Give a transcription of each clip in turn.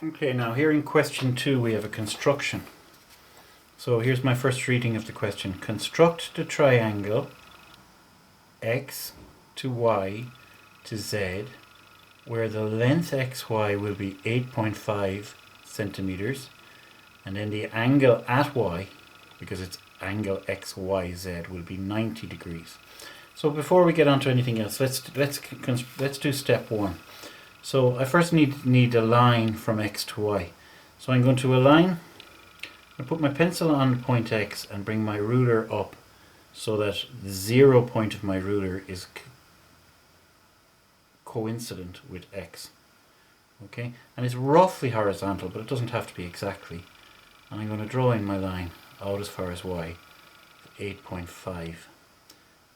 Okay, now here in question 2 we have a construction. So here's my first reading of the question. Construct the triangle x to y to z where the length xy will be 8.5 centimeters and then the angle at y, because it's angle xyz, will be 90 degrees. So before we get on to anything else, let's do step 1. So I first need a line from x to y. So I'm going to align. I put my pencil on point x and bring my ruler up so that the 0 point of my ruler is coincident with x. Okay, and it's roughly horizontal, but it doesn't have to be exactly. And I'm going to draw in my line out as far as y, 8.5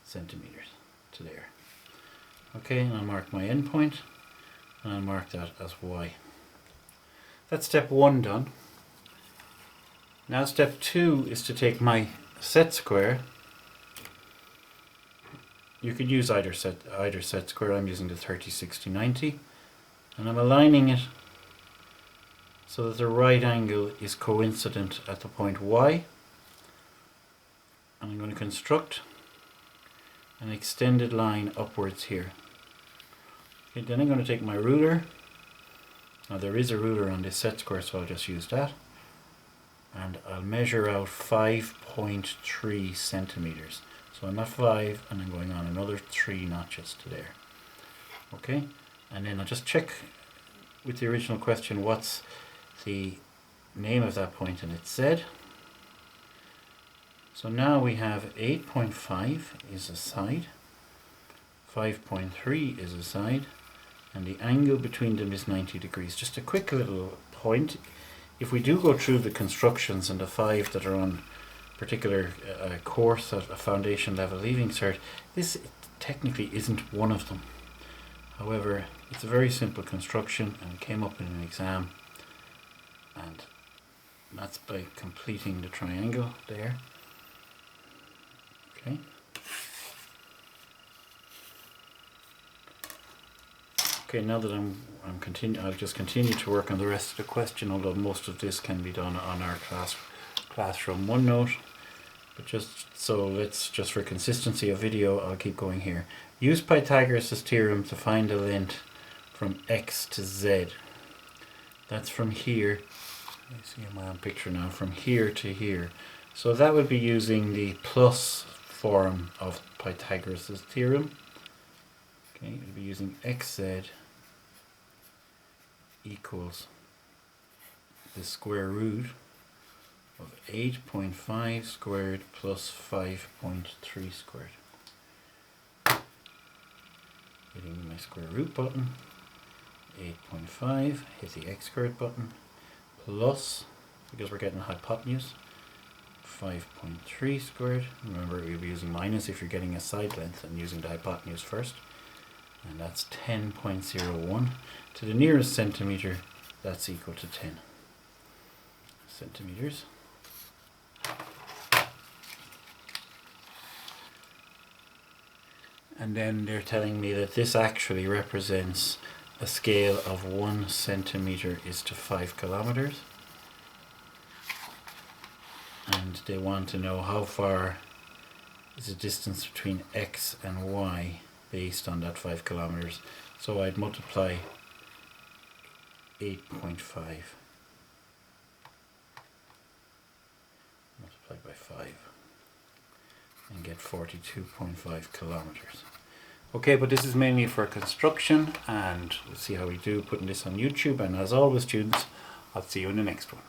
centimeters to there. Okay, and I'll mark my end point. And I'll mark that as y. That's step 1 done. Now step 2 is to take my set square. You could use either set square. I'm using the 30, 60, 90. And I'm aligning it so that the right angle is coincident at the point y. And I'm going to construct an extended line upwards here. Okay, then I'm going to take my ruler. Now there is a ruler on this set square, so I'll just use that. And I'll measure out 5.3 centimeters. So I'm at 5 and I'm going on another 3 notches to there. Okay, and then I'll just check with the original question what's the name of that point, and it's Z. So now we have 8.5 is a side, 5.3 is a side, and the angle between them is 90 degrees. Just a quick little point. If we do go through the constructions and the 5 that are on particular course at a foundation level leaving cert, this technically isn't one of them. However, it's a very simple construction and it came up in an exam, and that's by completing the triangle there. Okay. Okay, now that I'll just continue to work on the rest of the question, although most of this can be done on our classroom OneNote. But just for consistency of video, I'll keep going here. Use Pythagoras' theorem to find the length from x to z. That's from here. I see my own picture now, from here to here. So that would be using the plus form of Pythagoras' theorem. Okay, it would be using xz equals the square root of 8.5 squared plus 5.3 squared. Hitting my square root button, 8.5, hit the x squared button, plus, because we're getting hypotenuse, 5.3 squared. Remember, we'll be using minus if you're getting a side length and using the hypotenuse first. And that's 10.01. To the nearest centimeter, that's equal to 10 centimeters. And then they're telling me that this actually represents a scale of 1 centimeter is to 5 kilometers. And they want to know how far is the distance between x and y based on that 5 kilometers. So I'd multiply 8.5 multiplied by 5 and get 42.5 kilometers. Okay, but this is mainly for construction, and we'll see how we do putting this on YouTube. And as always, students, I'll see you in the next one.